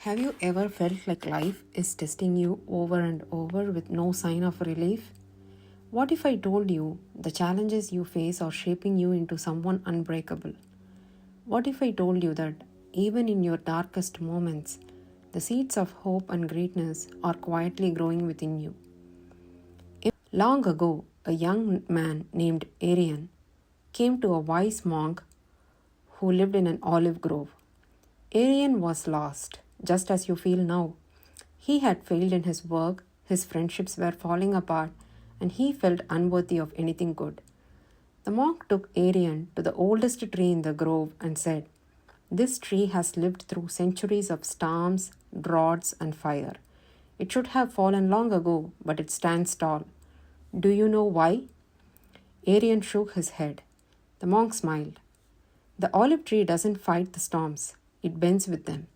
Have you ever felt like life is testing you over and over with no sign of relief? What if I told you the challenges you face are shaping you into someone unbreakable? What if I told you that even in your darkest moments, the seeds of hope and greatness are quietly growing within you? Long ago, a young man named Arian came to a wise monk who lived in an olive grove. Arian was lost, just as you feel now. He had failed in his work, his friendships were falling apart, and he felt unworthy of anything good. The monk took Arian to the oldest tree in the grove and said, "This tree has lived through centuries of storms, droughts, and fire. It should have fallen long ago, but it stands tall. Do you know why?" Arian shook his head. The monk smiled. "The olive tree doesn't fight the storms, it bends with them.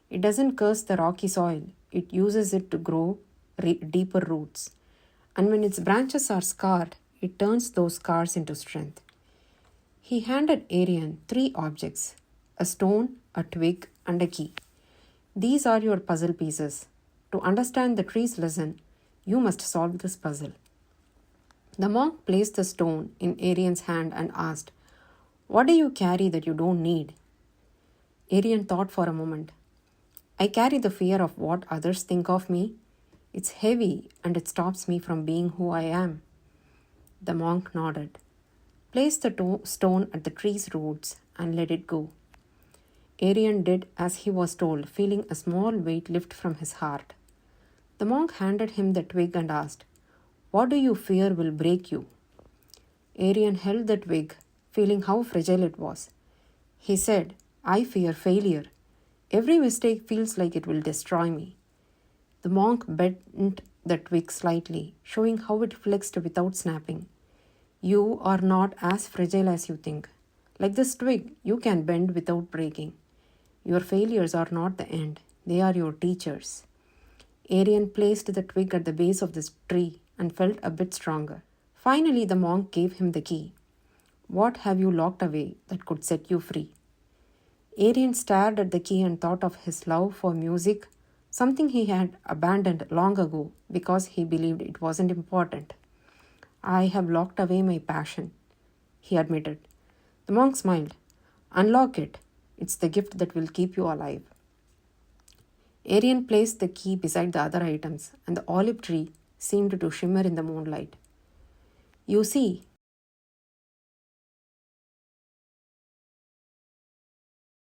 It doesn't curse the rocky soil, it uses it to grow deeper roots. And when its branches are scarred, it turns those scars into strength." He handed Arian 3 objects: a stone, a twig, and a key. "These are your puzzle pieces. To understand the tree's lesson, you must solve this puzzle." The monk placed the stone in Arian's hand and asked, "What do you carry that you don't need?" Arian thought for a moment. "I carry the fear of what others think of me. It's heavy and it stops me from being who I am." The monk nodded. "Place the stone at the tree's roots and let it go." Arian did as he was told, feeling a small weight lift from his heart. The monk handed him the twig and asked, "What do you fear will break you?" Arian held the twig, feeling how fragile it was. He said, "I fear failure. Every mistake feels like it will destroy me." The monk bent the twig slightly, showing how it flexed without snapping. "You are not as fragile as you think. Like this twig, you can bend without breaking. Your failures are not the end, they are your teachers." Arian placed the twig at the base of this tree and felt a bit stronger. Finally, the monk gave him the key. "What have you locked away that could set you free?" Arian stared at the key and thought of his love for music, something he had abandoned long ago because he believed it wasn't important. "I have locked away my passion," he admitted. The monk smiled. "Unlock it. It's the gift that will keep you alive." Arian placed the key beside the other items, and the olive tree seemed to shimmer in the moonlight. "You see,